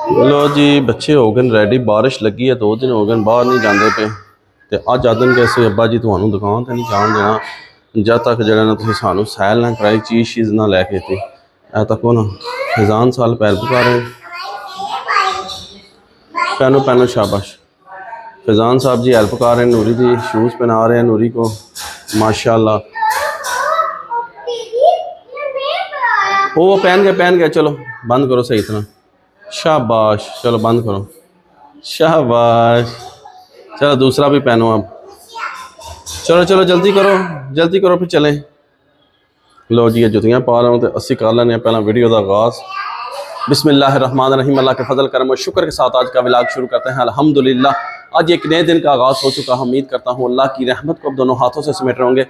लो जी बच्चे हो गए रेडी। बारिश लगी है 2 दिन हो गए बाहर नहीं जाते पे। तो अज आदन कैसे अब्बा जी ਤੁਹਾਨੂੰ दुकान ਤੇ नहीं जान देना जब तक जरा ना तुम सानू सैल ना कराई चीज़ ना लैके दी ए तक ना खजान साल पैर पुकारे पैनो पैनो शाबाश। फैज़ान साहब जी हेल्प कर रहे हैं नूरी दी शूज़ पहना रहे हैं नूरी को माशाल्लाह। वो पहन गए चलो बंद करो सही तरह शाबाश। चलो बंद करो शाबाश। चलो दूसरा भी पहनो अब। चलो चलो जल्दी करो फिर चलें। लो जी जुतियाँ पा रहा हूँ तो अस्सी कर लेने पहला वीडियो का आगाज़। बिस्मिल्लाहिर्रहमानिर्रहीम। अल्लाह के फजल करम और शुक्र के साथ आज का व्लॉग शुरू करते हैं। अल्हम्दुलिल्लाह आज एक नए दिन का आगाज़ हो चुका। हम उम्मीद करता हूँ अल्लाह की रहमत को अब दोनों हाथों से समेट रहे होंगे।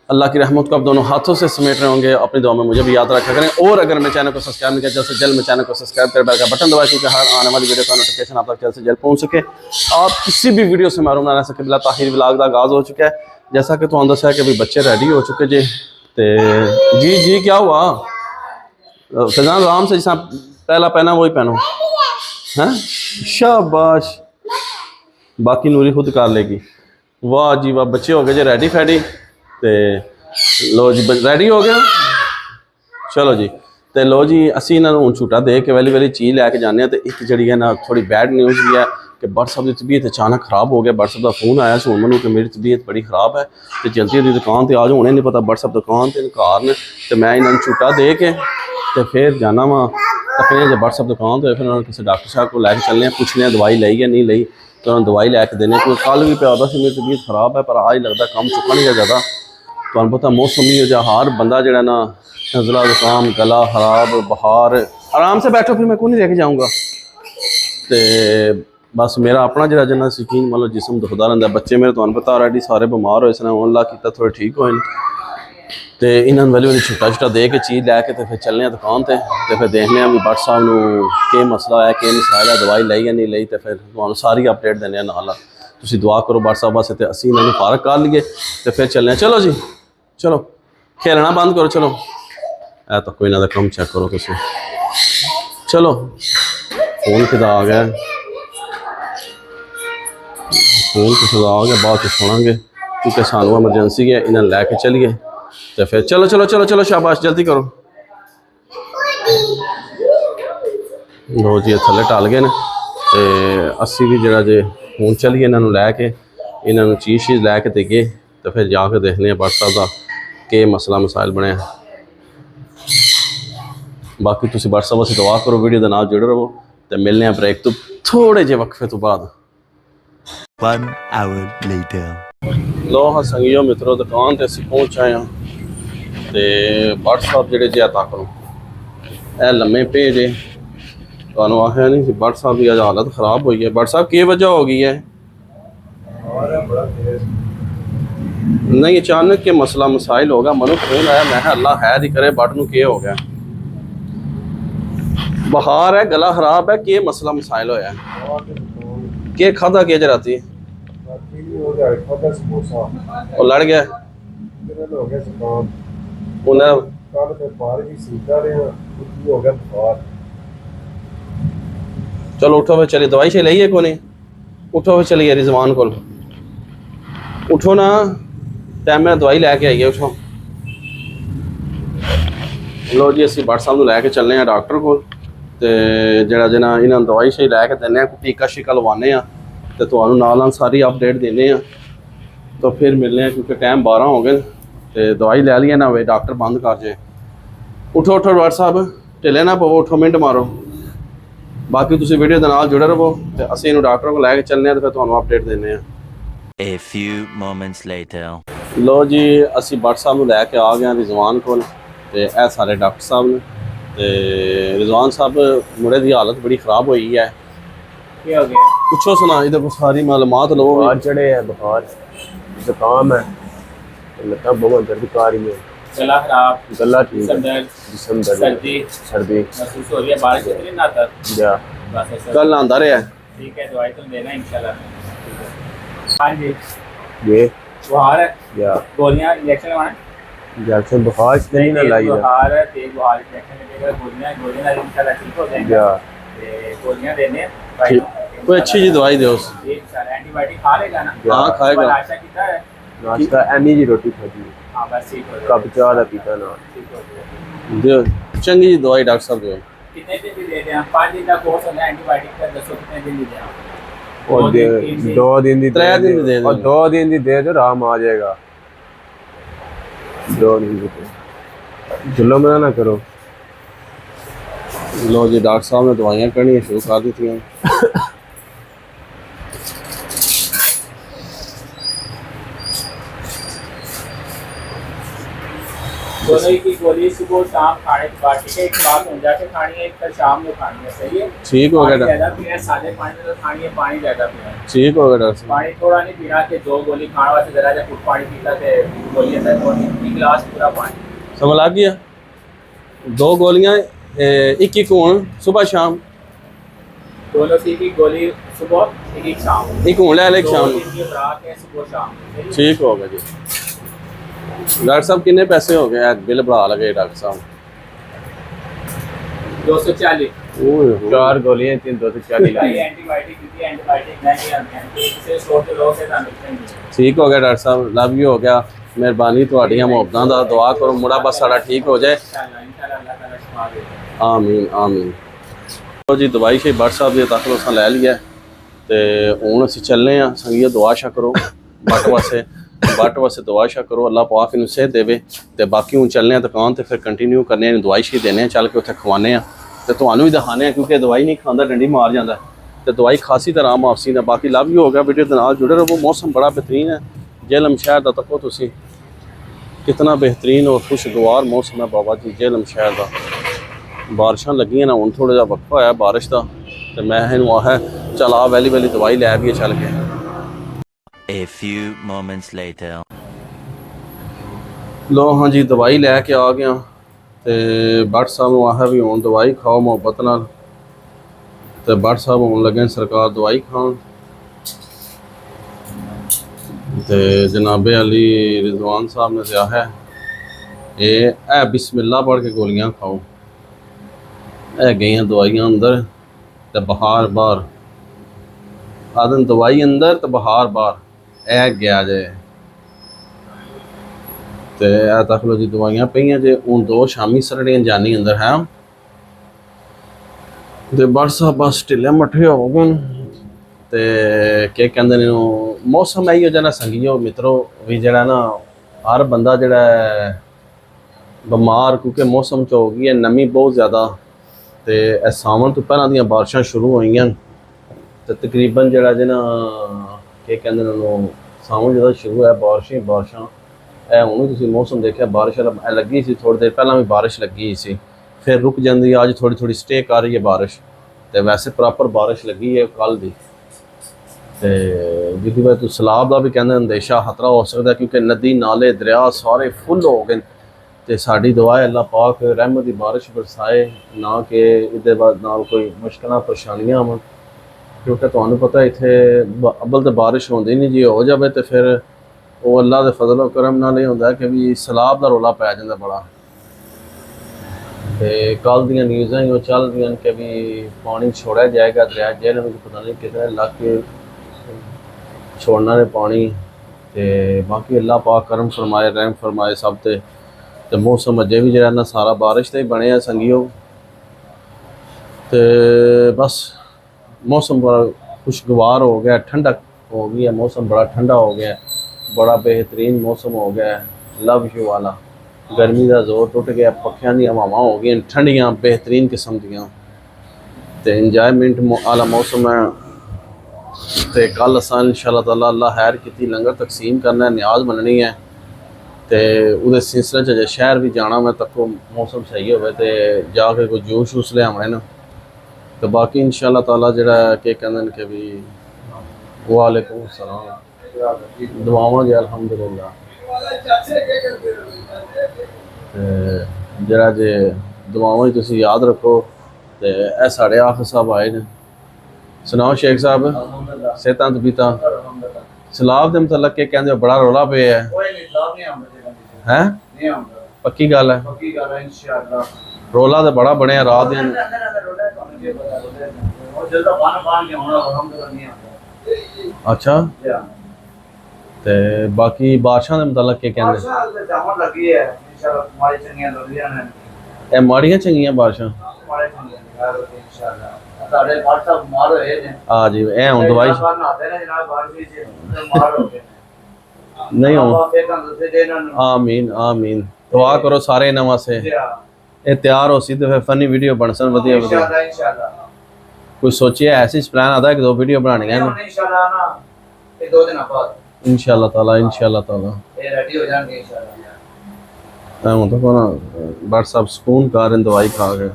अल्लाह की रहमत को अब दोनों हाथों से समेट रहे होंगे। अपनी दुआ में मुझे भी याद रखा करें। और अगर मेरे चैनल को सब्सक्राइब नहीं किया जल्द से जल्द मेरे चैनल को सब्सक्राइब कर बेल का बटन दबाएं क्योंकि हर आने वाली वीडियो का नोटिफिकेशन आप तक जल्द से जल्द पहुँच सके। आप किसी भी वीडियो से महरूम ना रह सके। बिला ताहिर व्लॉग का आगाज़ हो चुका है। जैसा कि तुहानू दस्सिया कि अभी बच्चे रेडी हो चुके जी। तो जी क्या हुआ फैज़ान आराम से जैसा पहला पहना वही पहनो हैं शाबाश। बाकी नूरी खुद कर लेगी। वाह जी वाह बच्चे हो गए जी रेडी फैडी। तो लो जी रेडी हो गया चलो जी। तो लो जी असी इन्होंने हूँ छूटा दे के वैली वैली चीज़ लैके जाने। तो एक जी है ना थोड़ी बैड न्यूज़ भी है कि व्हाट्सअप की तबीयत अचानक खराब हो गया। व्हाट्सअप का फोन आया सुन मैनू कि मेरी तबीयत बड़ी खराब है तो जल्दी जल्दी दुकान पर आ जाओ। उन्हें नहीं पता व्हाट्सअप दुकान पर घर ने। तो मैं इन्होंने छूटा दे के तो फिर जाना वा अपने जब व्हाट्सअप दुकान तो फिर उन्होंने किसी डॉक्टर साहब को लैके चलने पूछने दवाई ली या नहीं ली। तो उन्होंने दवाई लैके देने कोई कल भी पे आता मेरी तबीयत खराब है पर आज लगता कम चुका नहीं ज़्यादा। तो पता मौसम ही हो जा हर बंदा जरा ना नज़ला जुकाम गला खराब बुखार। आराम से बैठो फिर मैं को नहीं लेके जाऊँगा। तो बस मेरा अपना जरा जना यकीन मतलब जिसम दुखदा रहा। बच्चे मेरे तो पता ऑलरेडी सारे बीमार होए सन अल्लाह किया थोड़े ठीक होए। तो इन्होंने वाली वाली छुट्टा छुट्टा दे के चीज़ लैके तो फिर चलने दुकान पर। तो फिर देखने भी डॉक्टर साहब को क्या मसला है क्या मसाला है दवाई ली या नहीं ली। तो फिर तुहानू सारी अपडेट देने नाल तुसीं दुआ करो डॉक्टर साहब वास्ते। तो असीं इन्होंने फारग कर लिए तो फिर चलने। चलो जी चलो खेलना बंद करो। चलो ए तो कोई ना कम चेक करो तुसीं। चलो फोन किदा आ गया फोन किसी का आ गया बाद में सुनांगे क्योंकि सानू एमरजेंसी है इन्हें लैके चलिए। तो फिर चलो चलो चलो चलो शाबाश जल्दी करो। लो जी थले टल गए तो असी भी जरा जे हूँ चलिए इन्होंने लैके इन्होंने चीज़ लैके देगे। तो फिर जाके देखने व्हाट्सएप का के मसला मसाइल बने। बाकी तुम व्हाट्सएप वास्ते दुआ करो वीडियो के नाल जुड़े रहो। तो मिलने ब्रेक तो थोड़े जे वक्फे तो बाद। 1 hour later. लो हाँ संगियो मित्रों दुकान ते असीं पहुँच आए हाँ। तो व्हाट्सएप जेडे जे आता करो ए लम्मे पे जे तुहानू आखिया नहीं व्हाट्सएप की अज हालत खराब हुई है। व्हाट्सएप की वजह हो गई है नहीं अचानक के मसला मसाइल होगा। मनु फोन आया मैं अल्लाह खैर ही करे बट नू के हो गया बुखार है गला खराब है के मसला मसाइल होया के खादा के जराती वो लड़ गया चलो उठो फिर चलिए दवाई से ली को नहीं। उठो फिर चलिए रिजवान को उठो ना टाइम में दवाई लैके आइए उठो। लो जी असी भट्ट साहब लैके चलने डॉक्टर को। तो जरा जना इन्होंने दवाई शही लैके देने टीका शीका लवाने तो तुहानू नाल सारी अपडेट देने। तो फिर मिलने क्योंकि टाइम 12 हो गए। तो दवाई लै लिया ना वे डॉक्टर बंद कर जाए। उठो उठो डॉक्टर साहब ढिले ना पवो उठो मिनट मारो। बाकी तुम वीडियो के नाल जुड़े रहो। तो असीं इन्हूं डॉक्टर को लैके चलने तो फिर तुहानू अपडेट देने। A few moments later. लो जी असी भट्ट साहब लैके आ गए रिजवान को। तो यह सारे डॉक्टर साहब ने। तो रिजवान साहब मुड़े की हालत बड़ी खराब हुई है कुछो सुना इधर को सारी मालूमात लो। बुखार चढ़े है बुखार जुकाम है लत्ता बहुत दर्द कर रही है गला खराब गला ठीक है जिसम दर्द सर्दी सर्दी महसूस हो रही है बारिश इतनी ना आता या बस ऐसा कल आंदा रहा ठीक है दवाई तो देना इंशाल्लाह। हाँ जी ये बुखार है या गोलियां इंजेक्शन लगवाना इंजेक्शन बुखार से नहीं ना लाई है बुखार है तेज बुखार इंजेक्शन लगेगा गोलियां इंशाल्लाह ठीक हो जाएंगे। या ਤੇ ਗੋਲੀਆਂ ਦੇਣੇ ठीक कोई अच्छी जी दवाई दो एंटीबायोटिक खा लेगा ना? हाँ खाएगा नाश्ता किया है? नाश्ता एनी जी रोटी खाती है, हाँ बस ठीक हो कप चाह का पीता ना। ठीक हो गया। दो चंगी जी दवाई डॉक्टर साहब दो कितने दिन की दे दें? 5 दिन का कोर्स होता है एंटीबायोटिक का, दसो कितने दिन की दें? और 2 दिन दी त्रै दिन दी दे और 2 दिन दी दे दो, आराम आ जाएगा। 2 दिन की जुल्म ना करो। लो जी डॉक्टर साहब ने दवाइयाँ करनी शुरू कर दी थी दोनों की गोली सुबह शाम खाने के बाद, ठीक है? एक बात हो जाके खानी है, एक कल शाम को खानी है, सही है? ठीक हो गया पानी डॉक्टर ज़्यादा पीना है, सादे पानी में तो खानी है, पानी ज़्यादा पीना है। ठीक हो गया डॉक्टर साहब पानी थोड़ा नहीं पीना कि 2 गोली खाने वास्ते जरा जा फुट पानी पीता थे गोली था, और 1 गिलास पूरा पानी। समझ लग गया 2 गोलियाँ एक एक होन सुबह शाम दोनों की गोली सुबह, एक शाम। एक होने वाले एक 2 शाम दिन की खुराक है सुबह शाम, सही है? ठीक हो गया जी डॉक्टर साहब कितने पैसे हो गए बिल बढ़ा लगे डॉक्टर साहब 240। ओए होए। 4 गोलियां 3 240 लाई। एंटीबायोटिक दी थी, एंटीबायोटिक नहीं आती हैं, इसे स्टोर के लोग से मिलते हैं। ठीक हो गया डॉक्टर साहब लव यू हो गया मेहरबानी ਤੁਹਾਡੀਆਂ ਮੁਹੱਬਤਾਂ ਦਾ ਦੁਆ ਕਰੋ ਮੁੰਡਾ ਬਸ ਸਾਡਾ ਠੀਕ ਹੋ ਜਾਏ इंशाल्लाह अल्लाह ताला शिफा दे। ਆਮੀਨ ਆਮੀਨ ਲੋ ਜੀ ਦਵਾਈ ਸ਼ੇ ਡਾਕਟਰ ਸਾਹਿਬ ਦੇ ਤੱਕ ਲੋਸਾਂ ਲੈ ਲਿਆ ਤੇ ਹੁਣ ਅਸੀਂ ਚੱਲਨੇ ਆ ਸੰਗੀਤ ਦੁਆ ਸ਼ਾ ਕਰੋ ਬੱਟ ਵਾਸਤੇ ਦੁਆ ਸ਼ਾ ਕਰੋ ਅੱਲਾਹ ਪਾਕ ਇਹਨੂੰ ਸਿਹਤ ਦੇਵੇ ਤੇ ਬਾਕੀ ਹੁਣ ਚੱਲਨੇ ਆ ਦੁਕਾਨ ਤੇ ਫਿਰ ਕੰਟੀਨਿਊ ਕਰਨੇ ਆ ਦਵਾਈ ਸ਼ੀ ਦੇਣੇ ਆ ਚੱਲ ਕੇ ਉੱਥੇ ਖਵਾਨੇ ਆ ਤੇ ਤੁਹਾਨੂੰ ਵੀ ਦਿਖਾਣੇ ਆ ਕਿਉਂਕਿ ਦਵਾਈ ਨਹੀਂ ਖਾਂਦਾ ਡੰਡੀ ਮਾਰ ਜਾਂਦਾ ਤੇ ਦਵਾਈ ਖਾਸੀ ਤਰ੍ਹਾਂ ਮਾਫਸੀ ਦਾ ਬਾਕੀ ਲਵ ਯੂ ਹੋ ਗਿਆ ਵੀਡੀਓ ਦੇ ਨਾਲ ਜੁੜੇ ਰਹੋ ਮੌਸਮ ਬੜਾ ਬਿਹਤਰੀਨ ਹੈ ਜੇਲਮ ਸ਼ਹਿਰ ਦਾ ਤੱਕੋ ਤੁਸੀਂ कितना बेहतरीन और खुशगवार मौसम है बाबा जी जेलम शहर का बारिशां लगियां ना हुण थोड़ा जिहा वक्फा होया बारिश का तो मैं इहनूं आखिया चल आ वैली वैली दवाई लै आइए चल के A few moments later. लो हाँ जी दवाई लैके आ गया तो भट्ट साहब नूं आखिया भी हुण दवाई खाओ मुहब्बत नाल तो भट्ट साहब हुण लगे सरकार दवाई खाण ते जनाबे अली रिजवान साहब ने कहा है ये बिस्मिल्लाह पढ़ के गोलियां खाओ ए गई दवाइयां अंदर ते बहार बाहर आदन दवाई अंदर ते बहार बाहर ए गया जे ते ए तक लो जी दवाइयां पईयां जे हुण 2 शामी सरड़ियां जानी अंदर है ते बड़ साहब बस ढिले मट्ठे हो गए ਤੇ ਕੀ ਕਹਿੰਦੇ ਨੇ ਮੌਸਮ ਇਹੋ ਜਿਹਾ ਨਾ ਸੰਗੀਓ ਮਿੱਤਰੋ ਵੀ ਜਿਹੜਾ ਨਾ ਹਰ ਬੰਦਾ ਜਿਹੜਾ ਬਿਮਾਰ ਕਿਉਂਕਿ ਮੌਸਮ ਚ ਹੋ ਗਈ ਹੈ ਨਮੀ ਬਹੁਤ ਜ਼ਿਆਦਾ ਤੇ ਇਹ ਸਾਵਣ ਤੋਂ ਪਹਿਲਾਂ ਦੀਆਂ ਬਾਰਿਸ਼ਾਂ ਸ਼ੁਰੂ ਹੋਈਆਂ ਤੇ ਤਕਰੀਬਨ ਜਿਹੜਾ ਜੇ ਨਾ ਕੀ ਕਹਿੰਦੇ ਨੇ ਉਹਨੂੰ ਸਾਵਣ ਜਦੋਂ ਸ਼ੁਰੂ ਹੈ ਬਾਰਿਸ਼ਾਂ ਇਹ ਹੁਣ ਤੁਸੀਂ ਮੌਸਮ ਦੇਖਿਆ ਬਾਰਿਸ਼ ਲੱਗੀ ਸੀ ਥੋੜੀ ਦੇਰ ਪਹਿਲਾਂ ਵੀ ਬਾਰਿਸ਼ ਲੱਗੀ ਸੀ ਫਿਰ ਰੁਕ ਜਾਂਦੀ ਅੱਜ ਥੋੜੀ ਸਟੇ ਕਰ ਰਹੀ ਹੈ ਬਾਰਿਸ਼ ਤੇ ਵੈਸੇ ਪ੍ਰੋਪਰ ਬਾਰਿਸ਼ ਲੱਗੀ ਹੈ ਕੱਲ ਦੀ ਤੇ ਜਿਹਦੀ ਵਜ੍ਹਾ ਤੋਂ ਸਲਾਬ ਦਾ ਵੀ ਕਹਿੰਦੇ ਅੰਦੇਸ਼ਾ ਖਤਰਾ ਹੋ ਸਕਦਾ ਕਿਉਂਕਿ ਨਦੀ ਨਾਲੇ ਦਰਿਆ ਸਾਰੇ ਫੁੱਲ ਹੋ ਗਏ ਤੇ ਸਾਡੀ ਦੁਆ ਹੈ ਅੱਲਾਹ ਪਾਕ ਰਹਿਮਤ ਦੀ ਬਾਰਿਸ਼ ਬਰਸਾਏ ਨਾ ਕਿ ਇਹਦੇ ਬਾਅਦ ਨਾਲ ਕੋਈ ਮੁਸ਼ਕਲਾਂ ਪਰੇਸ਼ਾਨੀਆਂ ਆਉਣ ਕਿਉਂਕਿ ਤੁਹਾਨੂੰ ਪਤਾ ਇੱਥੇ ਅੱਬਲ ਤੇ ਬਾਰਿਸ਼ ਹੁੰਦੀ ਨਹੀਂ ਜੀ ਹੋ ਜਾਵੇ ਤੇ ਫਿਰ ਉਹ ਅੱਲਾਹ ਦੇ ਫਜ਼ਲ ਕਰਮ ਨਾਲ ਇਹ ਹੁੰਦਾ ਕਿ ਵੀ ਸਲਾਬ ਦਾ ਰੌਲਾ ਪੈ ਜਾਂਦਾ ਬੜਾ ਤੇ ਕੱਲ ਦੀਆਂ ਨਿਊਜ਼ਾਂ ਹੀ ਉਹ ਚੱਲ ਰਹੀਆਂ ਕਿ ਵੀ ਪਾਣੀ ਛੋੜਿਆ ਜਾਏਗਾ ਦਰਿਆ ਜਿਹਨਾਂ ਨੂੰ ਪਤਾ ਨਹੀਂ ਕਿਤੇ ਇਲਾਕੇ छोड़ना ने पानी ते बाकी अल्लाह पाक करम फरमाए रहम फरमाए सब ते मौसम अजे भी जरा ना सारा बारिश ते बने संगियो ते बस मौसम बड़ा खुशगवार हो गया ठंडक हो गई है मौसम बड़ा ठंडा हो गया बड़ा बेहतरीन मौसम हो गया लव यू वाला गर्मी का जोर टुट गया पखियां दी हवावां हो गई ठंडियां बेहतरीन किस्म दियां ते इंजॉयमेंट वाला मौसम है तो कल अस इंशाअल्लाह ताला अल्लाह खैर की लंगर तकसीम करना है न्याज मननी है तो वो सिलसिले च शहर भी जाना मैं तको मौसम सही हो तो जाके कोई जूस वूस लियावने न तो बाकी इंशाअल्लाह ताला जरा के कहते हैं कि भी वालेकुम सलाम दुआवां जी अल्हम्दुलिल्लाह जरा जे दुआवां तुसीं याद रखो तो यह साढ़े आखिर साहब आए ने सुनाओ शेख साहब सेहतां तबीयतां सलाब के मतलब के कहते बड़ा रौला पे है पक्की गल है रौला तो बड़ा बनया रात दिन मुझे पता बोले और जल्द बान बान के होना हम तो नहीं आता अच्छा ते बाकी बारिशां दे मुतालक के कहंदे माशाअल्लाह तो जामत लगी है इंशाल्लाह तुम्हारी चंगियां लगियां ने ए माड़ियां चंगियां बारिशां तुम्हारे चंगियां इंशाल्लाह तारे बादशाह बीमार होए ने आ जी ए हुन दवाई आते ने जनाब बारिश से बीमार हो गए नहीं हो आप एक दूसरे दे ना आमीन आमीन दुआ करो सारे इन्हां वास्ते ए तैयार हो सी ते फिर फनी वीडियो बनसन वधिया वधिया इंशाल्लाह इंशाल्लाह कोई सोचिए ऐसी प्लान आता है कि 2 वीडियो बनानी है इंशाल्लाह ना ये 2 दिन बाद इंशाल्लाह ताला ये रेडी हो जाएंगे इंशाल्लाह मैं हूं तो कोना बट सब सुकून कर दवाई खा के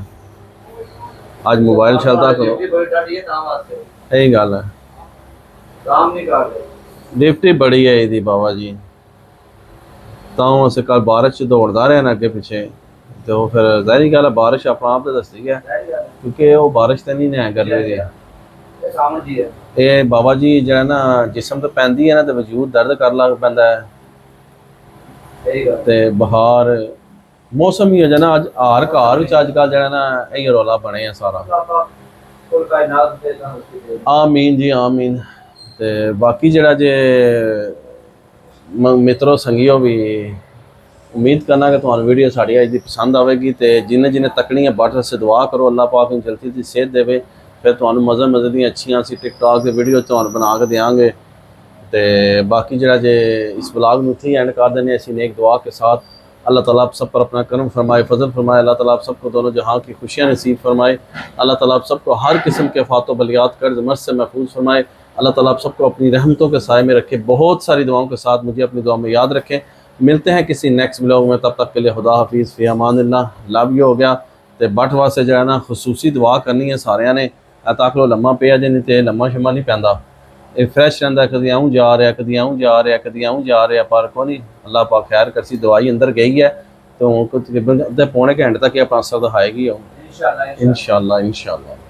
आज मोबाइल चलता करो बड़ी डाडी है काम वास्ते यही गल है काम नहीं कर रहे डिप्टी बड़ी है ਇਹਦੀ बाबा जी तां अस कल बारिश च दौड़दा रहे ना अगे पिछे तो फिर ज़ाहिर गल है बारिश अपना आप तो दसदी है क्योंकि वो बारिश तो नहीं है गर्मी दी सामने जी है ये बाबा जी जरा ना जिसम तो पैंदी है ना तो वजूद दर्द कर लग पैंदा है सही गल ते बहार मौसम ही हो जाना अज हार घर विच अजकल जरा ना यही रौला बने है सारा कुल कायनात दे दे आमीन जी आमीन ते बाकी जरा जे मित्रों संगियो भी उम्मीद करना कि तुम्हारी वीडियो साड़ी अज दी पसंद आएगी तो जिन्हें जिन्हें तकनी है बट से दुआ करो अल्लाह पाक इन जल्दी दी सेहत देवे फिर तुहानू मज़े मज़े दी अच्छियां असी टिकटॉक की वीडियो तुहानू बना के देंगे तो बाकी जरा जे इस ब्लॉग में उत्थे एंड कर देने ऐसी नेक दुआ के साथ अल्लाह ताला आप सब पर अपना करम फरमाए फजल फरमाए अल्लाह ताला आप सबको दोनों जहाँ की खुशियाँ नसीब फरमाए अल्लाह ताला आप सबको हर किस्म के फातो बलियात कर्ज मर्ज से महफूज फरमाए अल्लाह ताला आप सबको अपनी रहमतों के साए में रखे बहुत सारी दुआओं के साथ मुझे अपनी दुआ में याद रखें मिलते हैं किसी नेक्स्ट ब्लॉग में तब तक के लिए खुदा हाफिज़ फ़ी अमानिल्लाह लव यू हो गया तो बट वास्ते जो है ना खसूसी दुआ करनी है सारिया ने ताकि लम्मा पिया जे नहीं तो लम्मा शम्मा नहीं पैंदा ये फ्रैश रहा कदी आऊँ जा रहा कदी आऊँ जा रहा कदी आऊँ जा रहा पर को नहीं अल्लाह पाक खैर करसी दवाई अंदर गई है तो तकरीबन अद्धे पौने घंटे तक अपना असर दिखाएगी इंशाअल्लाह इंशाअल्लाह इंशाअल्लाह